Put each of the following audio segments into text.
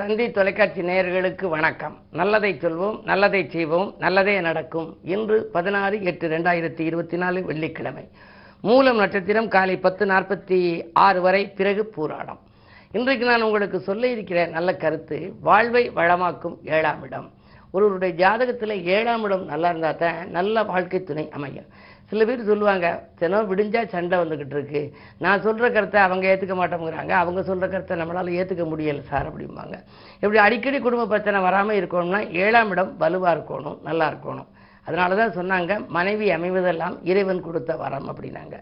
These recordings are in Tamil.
தந்தி தொலைக்காட்சி நேயர்களுக்கு வணக்கம். நல்லதை சொல்வோம், நல்லதை செய்வோம், நல்லதே நடக்கும். இன்று 16/8/2024 வெள்ளிக்கிழமை. மூலம் நட்சத்திரம் காலை 10:46 வரை, பிறகு பூராடம். இன்றைக்கு நான் உங்களுக்கு சொல்ல இருக்கிற நல்ல கருத்து, வாழ்வை வளமாக்கும் 7ஆம் இடம். ஒருவருடைய ஜாதகத்தில் 7ஆம் இடம் நல்லா இருந்தால் தான் நல்ல வாழ்க்கை துணை அமையும். சில பேர் சொல்லுவாங்க, தினம் விடிஞ்சா சண்டை வந்துக்கிட்டு இருக்கு, நான் சொல்கிற கருத்தை அவங்க ஏற்றுக்க மாட்டேங்கிறாங்க, அவங்க சொல்கிற கருத்தை நம்மளால் ஏற்றுக்க முடியலை சார் அப்படிம்பாங்க. இப்படி அடிக்கடி குடும்ப பிரச்சனை வராமல் இருக்கணும்னா 7ஆம் இடம் வலுவாக இருக்கணும், நல்லா இருக்கணும். அதனால தான் சொன்னாங்க, மனைவி அமைவதெல்லாம் இறைவன் கொடுத்த வரம் அப்படின்னாங்க.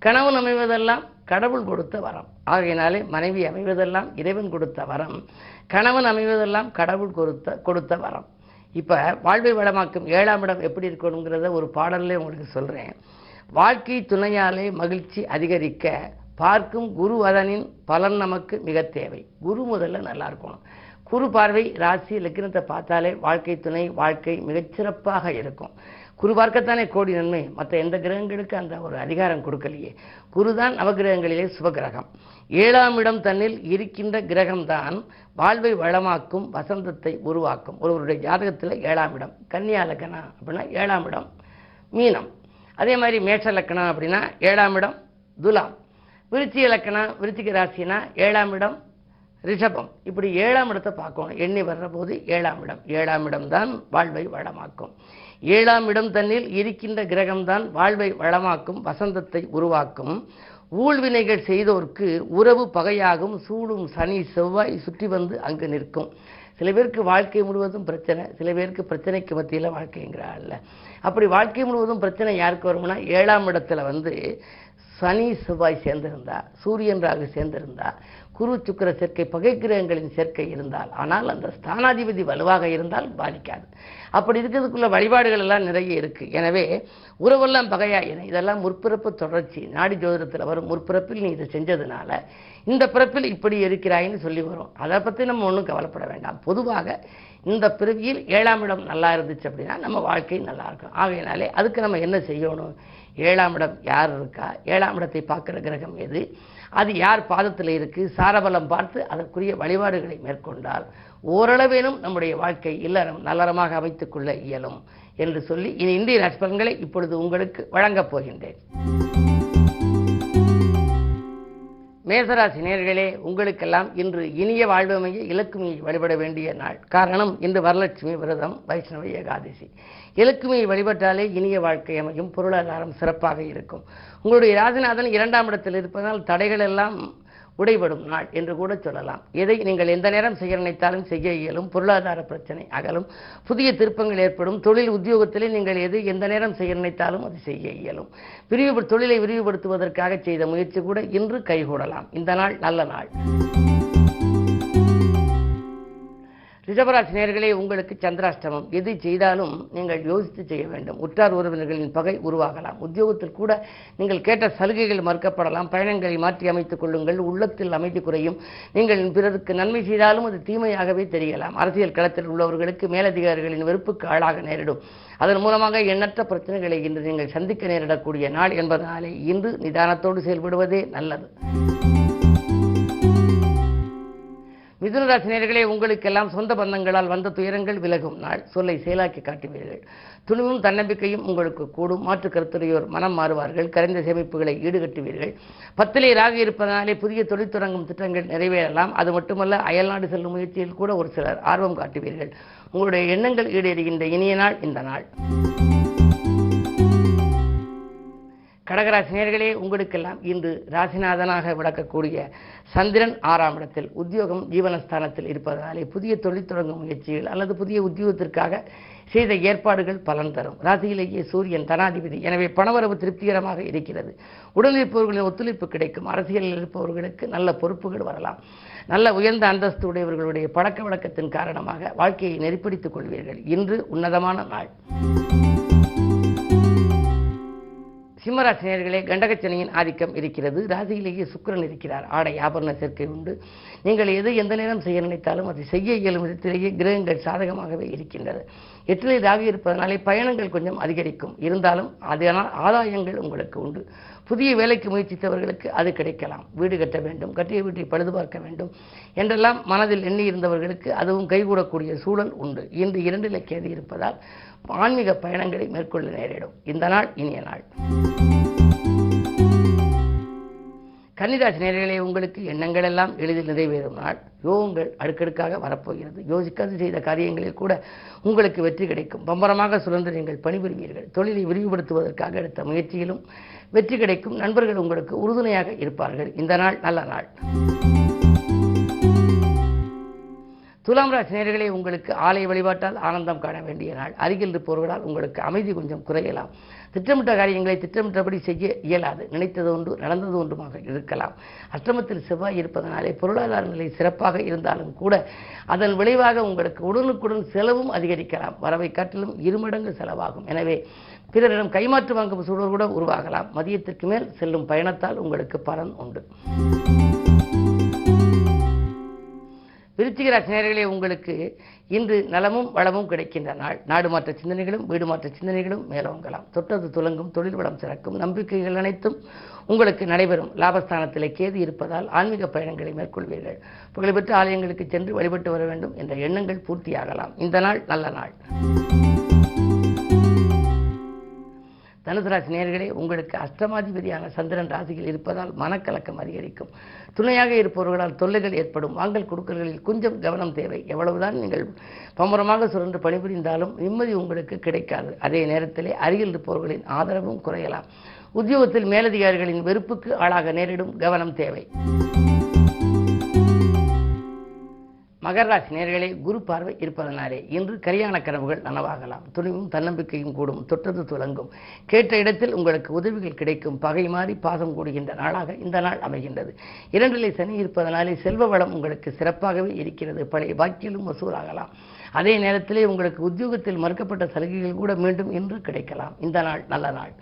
கணவன் அமைவதெல்லாம் கடவுள் கொடுத்த வரம். ஆகையினாலே மனைவி அமைவதெல்லாம் இறைவன் கொடுத்த வரம், கணவன் அமைவதெல்லாம் கடவுள் கொடுத்த வரம். இப்போ வாழ்வை வளமாக்கும் 7ஆம் இடம் எப்படி இருக்கணுங்கிறத ஒரு பாடல்ல உங்களுக்கு சொல்கிறேன். வாழ்க்கை துணையாலே மகிழ்ச்சி அதிகரிக்க பார்க்கும் குரு அதனின் பலன் நமக்கு மிக தேவை. குரு முதல்ல நல்லா இருக்கணும். குரு பார்வை ராசி லக்னத்தை பார்த்தாலே வாழ்க்கை துணை வாழ்க்கை மிகச்சிறப்பாக இருக்கும். குரு பார்க்கத்தானே கோடி நன்மை. மற்ற எந்த கிரகங்களுக்கு அந்த ஒரு அதிகாரம் கொடுக்கலையே. குருதான் நவகிரகங்களிலே சுபகிரகம். 7ஆம் இடம் தன்னில் இருக்கின்ற கிரகம்தான் வாழ்வை வளமாக்கும், வசந்தத்தை உருவாக்கும். ஒருவருடைய ஜாதகத்தில் 7ஆம் இடம் கன்னியா லக்னம் அப்படின்னா 7ஆம் இடம் மீனம். அதே மாதிரி மேஷ லக்னம் அப்படின்னா 7ஆம் இடம் துலாம். விருச்சிக லக்னம் விருச்சிக ராசினா 7ஆம் இடம் ரிஷபம். இப்படி 7ஆம் இடத்தை பார்க்கணும். எண்ணி வர்ற போது 7ஆம் இடம். 7ஆம் இடம் தான் வாழ்வை வளமாக்கும். 7ஆம் இடம் தன்னில் இருக்கின்ற கிரகம்தான் வாழ்வை வளமாக்கும், வசந்தத்தை உருவாக்கும். ஊழ்வினைகள் செய்தோர்க்கு உறவு பகையாகும், சூடும் சனி செவ்வாய் சுற்றி வந்து அங்கு நிற்கும். சில பேருக்கு வாழ்க்கை முழுவதும் பிரச்சனை, சில பேருக்கு பிரச்சனைக்கு மத்தியில் வாழ்க்கைங்கிறாள்ல. அப்படி வாழ்க்கை முழுவதும் பிரச்சனை யாருக்கு வரும்னா 7ஆம் இடத்துல வந்து சனி செவ்வாய் சேர்ந்திருந்தா, சூரியன் ராகு சேர்ந்திருந்தா, குரு சுக்கிர சேர்க்கை பகை கிரகங்களின் சேர்க்கை இருந்தால், ஆனால் அந்த ஸ்தானாதிபதி வலுவாக இருந்தால் பாதிக்காது. அப்படி இருக்கிறதுக்குள்ள வழிபாடுகள் எல்லாம் நிறைய இருக்கு. எனவே உறவெல்லாம் பகையாயின, இதெல்லாம் முற்பிறப்பு தொடர்ச்சி. நாடி ஜோதிடத்தில் வரும், முற்பிறப்பில் நீ இதை செஞ்சதுனால இந்த பிறப்பில் இப்படி இருக்கிறாயின்னு சொல்லி வரும். அதை பற்றி நம்ம ஒன்றும் கவலைப்பட வேண்டாம். பொதுவாக இந்த பிறவியில் 7ஆம் இடம் நல்லா இருந்துச்சு அப்படின்னா நம்ம வாழ்க்கை நல்லா இருக்கும். ஆகையினாலே அதுக்கு நம்ம என்ன செய்யணும்? 7ஆம் இடம் யார் இருக்கா, 7ஆம் இடத்தை பார்க்குற கிரகம் எது, அது யார் பாதத்தில் இருக்கு, சாரபலம் பார்த்து அதற்குரிய வழிபாடுகளை மேற்கொண்டால் ஓரளவேனும் நம்முடைய வாழ்க்கை இல்லறம் நல்லறமாக அமைத்துக் கொள்ள இயலும் என்று சொல்லி இனி இந்திய நட்பலன்களை இப்பொழுது உங்களுக்கு வழங்கப் போகின்றேன். மேசராசி நேயர்களே, உங்களுக்கெல்லாம் இன்று இனிய வாழ்வமைய இலக்குமியை வழிபட வேண்டிய நாள். காரணம், இன்று வரலட்சுமி விரதம், வைஷ்ணவ ஏகாதசி. இலக்குமியை வழிபட்டாலே இனிய வாழ்க்கை அமையும், பொருளாதாரம் சிறப்பாக இருக்கும். உங்களுடைய ராசிநாதன் 2ஆம் இடத்தில் இருப்பதால் தடைகள் எல்லாம் உடைபடும் நாள் என்று கூட சொல்லலாம். எதை நீங்கள் எந்த நேரம் செய்ய நினைத்தாலும் செய்ய இயலும், பொருளாதார பிரச்சனை அகலும், புதிய திருப்பங்கள் ஏற்படும். தொழில் உத்தியோகத்திலே நீங்கள் எந்த நேரம் செய்ய நினைத்தாலும் அது செய்ய இயலும். தொழிலை விரிவுபடுத்துவதற்காக செய்த முயற்சி கூட இன்று கைகூடலாம். இந்த நாள் நல்ல நாள். ரிஷபராசி நேயர்களே, உங்களுக்கு சந்திராஷ்டமம். எது செய்தாலும் நீங்கள் யோசித்து செய்ய வேண்டும். உற்றார் உறவினர்களின் பகை உருவாகலாம். உத்தியோகத்தில் கூட நீங்கள் கேட்ட சலுகைகள் மறுக்கப்படலாம். பயணங்களை மாற்றி அமைத்துக் கொள்ளுங்கள். உள்ளத்தில் அமைதி குறையும். நீங்கள் பிறருக்கு நன்மை செய்தாலும் அது தீமையாகவே தெரியலாம். அரசியல் களத்தில் உள்ளவர்களுக்கு மேலதிகாரிகளின் வெறுப்புக்கு ஆளாக நேரிடும். அதன் மூலமாக எண்ணற்ற பிரச்சனைகளை இன்று நீங்கள் சந்திக்க நேரிடக்கூடிய நாள் என்பதனாலே இன்று நிதானத்தோடு செயல்படுவதே நல்லது. மிதுனராசி நேயர்களே, உங்களுக்கெல்லாம் சொந்த பந்தங்களால் வந்த துயரங்கள் விலகும் நாள். சொல்லை செயலாக்கி காட்டுவீர்கள். துணிவும் தன்னம்பிக்கையும் உங்களுக்கு கூடும். மாற்று கருத்துடையோர் மனம் மாறுவார்கள். கரைந்த சேமிப்புகளை ஈடுகட்டுவீர்கள். 10லே ராகு இருப்பதனாலே புதிய தொழில் தொடங்கும் திட்டங்கள் நிறைவேறலாம். அது மட்டுமல்ல, அயல்நாடு செல்லும் முயற்சியில் கூட ஒரு சிலர் ஆர்வம் காட்டுவீர்கள். உங்களுடைய எண்ணங்கள் ஈடேறுகின்ற இனிய நாள் இந்த நாள். கடகராசி நேயர்களே, உங்களுக்கெல்லாம் இன்று ராசிநாதனாக விளக்கக்கூடிய சந்திரன் 6ஆம் இடத்தில் உத்தியோகம் ஜீவனஸ்தானத்தில் இருப்பதனாலே புதிய தொழில் தொடங்கும் முயற்சிகள் அல்லது புதிய உத்தியோகத்திற்காக செய்த ஏற்பாடுகள் பலன் தரும். ராசியிலேயே சூரியன் தனாதிபதி. எனவே பணவரவு திருப்திகரமாக இருக்கிறது. உடலில் இருப்பவர்களின் ஒத்துழைப்பு கிடைக்கும். அரசியலில் இருப்பவர்களுக்கு நல்ல பொறுப்புகள் வரலாம். நல்ல உயர்ந்த அந்தஸ்து உடையவர்களுடைய பழக்க வழக்கத்தின் காரணமாக வாழ்க்கையை நெறிப்பிடித்துக் கொள்வீர்கள். இன்று உன்னதமான நாள். சிம்மராசி நேயர்களே, கண்டகச்சனியின் ஆதிக்கம் இருக்கிறது. ராசியிலேயே சுக்கிரன் இருக்கிறார். ஆடை ஆபரண சேர்க்கை உண்டு. நீங்கள் எந்த நேரம் செய்ய நினைத்தாலும் அதை செய்ய இயலும் விதத்திலேயே கிரகங்கள் சாதகமாகவே இருக்கின்றது. 8ல் ராகு இருப்பதனாலே பயணங்கள் கொஞ்சம் அதிகரிக்கும். இருந்தாலும் அதனால் ஆதாயங்கள் உங்களுக்கு உண்டு. புதிய வேலைக்கு முயற்சித்தவர்களுக்கு அது கிடைக்கலாம். வீடு கட்ட வேண்டும், கட்டிய வீட்டை பழுது பார்க்க வேண்டும் என்றெல்லாம் மனதில் எண்ணி இருந்தவர்களுக்கு அதுவும் கைகூடக்கூடிய சூழல் உண்டு. இன்று 2ல் கேது இருப்பதால் ஆன்மீக பயணங்களை மேற்கொள்ள நேரிடும். இந்த நாள் இனிய நாள். கன்னிராசி நேயர்களே, உங்களுக்கு எண்ணங்கள் எல்லாம் எளிதில் நிறைவேறும் நாள். யோகங்கள் அடுக்கடுக்காக வரப்போகிறது. யோசிக்காது செய்த காரியங்களில் கூட உங்களுக்கு வெற்றி கிடைக்கும். பம்பரமாக சுழன்று நீங்கள் பணிபுரிவீர்கள். தொழிலை விரிவுபடுத்துவதற்காக எடுத்த முயற்சியிலும் வெற்றி கிடைக்கும். நண்பர்கள் உங்களுக்கு உறுதுணையாக இருப்பார்கள். இந்த நாள் நல்ல நாள். துலாம் ராசி நேயர்களே, உங்களுக்கு ஆலய வழிபாட்டால் ஆனந்தம் காண வேண்டிய நாள். அருகில் இருப்பவர்களால் உங்களுக்கு அமைதி கொஞ்சம் குறையலாம். திட்டமிட்ட காரியங்களை திட்டமிட்டபடி செய்ய இயலாது. நினைத்தது ஒன்று நடந்தது ஒன்றுமாக இருக்கலாம். அஷ்டமத்தில் செவ்வாய் இருப்பதனாலே பொருளாதார நிலை சிறப்பாக இருந்தாலும் கூட அதன் விளைவாக உங்களுக்கு உடனுக்குடன் செலவும் அதிகரிக்கலாம். வரவை காட்டிலும் 2 மடங்கு செலவாகும். எனவே பிறரிடம் கைமாற்று வாங்கும் சூழல் கூட உருவாகலாம். மதியத்திற்கு மேல் செல்லும் பயணத்தால் உங்களுக்கு பலன் உண்டு. விருச்சிக ராசி நேயர்களே, உங்களுக்கு இன்று நலமும் வளமும் கிடைக்கின்ற நாள். நாடு மாற்ற சிந்தனைகளும் வீடு மாற்ற சிந்தனைகளும் மேலோங்கலாம். தொட்டது துலங்கும், தொழில் வளம் சிறக்கும். நம்பிக்கைகள் அனைத்தும் உங்களுக்கு நடைபெறும். லாபஸ்தானத்திலே கேது இருப்பதால் ஆன்மீக பயணங்களை மேற்கொள்வீர்கள். புகழ்பெற்ற ஆலயங்களுக்கு சென்று வழிபட்டு வர வேண்டும் என்ற எண்ணங்கள் பூர்த்தியாகலாம். இந்த நாள் நல்ல நாள். தனுசு ராசி நேயர்களே, உங்களுக்கு அஷ்டமாதிபதியான சந்திரன் ராசியில் இருப்பதால் மனக்கலக்கம் அதிகரிக்கும். துணையாக இருப்பவர்களால் தொல்லைகள் ஏற்படும். வாங்கல் கொடுக்கல்களில் கொஞ்சம் கவனம் தேவை. எவ்வளவுதான் நீங்கள் பம்பரமாக சுழன்று பணிபுரிந்தாலும் நிம்மதி உங்களுக்கு கிடைக்காது. அதே நேரத்திலே அருகில் இருப்பவர்களின் ஆதரவும் குறையலாம். உத்தியோகத்தில் மேலதிகாரிகளின் வெறுப்புக்கு ஆளாக நேரிடும். கவனம் தேவை. மகர ராசி நேயர்களே, குரு பார்வை இருப்பதனாலே இன்று கல்யாண கனவுகள் நனவாகலாம். துணிவும் தன்னம்பிக்கையும் கூடும். தொட்டது துலங்கும். கேட்ட இடத்தில் உங்களுக்கு உதவிகள் கிடைக்கும். பகை மாறி பாசம் கூடுகின்ற நாளாக இந்த நாள் அமைகின்றது. 2ல் சனி இருப்பதனாலே செல்வ வளம் உங்களுக்கு சிறப்பாகவே இருக்கிறது. பழைய பாக்கியிலும் வசூலாகலாம். அதே நேரத்திலே உங்களுக்கு உத்தியோகத்தில் மறுக்கப்பட்ட சலுகைகள் கூட மீண்டும் இன்று கிடைக்கலாம். இந்த நாள் நல்ல நாள்.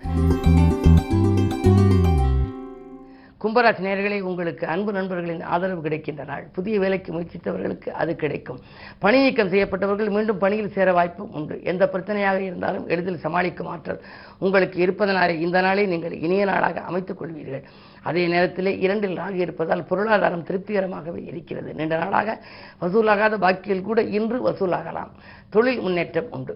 கும்பராசி நேயர்களே, உங்களுக்கு அன்பு நண்பர்களின் ஆதரவு கிடைக்கின்ற நாள். புதிய வேலைக்கு முயற்சித்தவர்களுக்கு அது கிடைக்கும். பணி நீக்கம் செய்யப்பட்டவர்கள் மீண்டும் பணியில் சேர வாய்ப்பும் உண்டு. எந்த பிரச்சனையாக இருந்தாலும் எளிதில் சமாளிக்கும் ஆற்றல் உங்களுக்கு இருப்பதனாலே இந்த நாளை நீங்கள் இனிய நாளாக அமைத்துக் கொள்வீர்கள். அதே நேரத்திலே 2ல் ராகு இருப்பதால் பொருளாதாரம் திருப்திகரமாகவே இருக்கிறது. நீண்ட நாளாக வசூலாகாத பாக்கியில் கூட இன்று வசூலாகலாம். தொழில் முன்னேற்றம் உண்டு.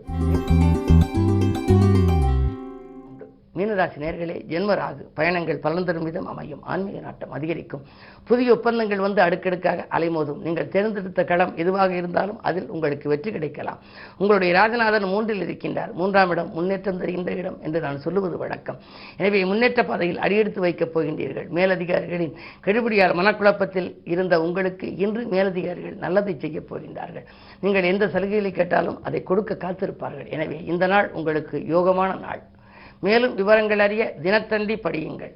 மீனராசி நேயர்களே, ஜென்மராகு பயணங்கள் பலன் தரும் விதம் அமையும். ஆன்மீக நாட்டம் அதிகரிக்கும். புதிய ஒப்பந்தங்கள் வந்து அடுக்கடுக்காக அலைமோதும். நீங்கள் தேர்ந்தெடுத்த களம் எதுவாக இருந்தாலும் அதில் உங்களுக்கு வெற்றி கிடைக்கலாம். உங்களுடைய ராஜநாதன் 3ல் இருக்கின்றார். 3ஆம் இடம் முன்னேற்றம் தருகின்ற இடம் என்று நான் சொல்லுவது வழக்கம். எனவே முன்னேற்ற பாதையில் அடியெடுத்து வைக்கப் போகின்றீர்கள். மேலதிகாரிகளின் கெடுபிடியால் மனக்குழப்பத்தில் இருந்த உங்களுக்கு இன்று மேலதிகாரிகள் நல்லதை செய்யப் போகின்றார்கள். நீங்கள் எந்த சலுகைகளை கேட்டாலும் அதை கொடுக்க காத்திருப்பார்கள். எனவே இந்த நாள் உங்களுக்கு யோகமான நாள். மேலும் விவரங்கள் அறிய தினத்தந்தி படியுங்கள்.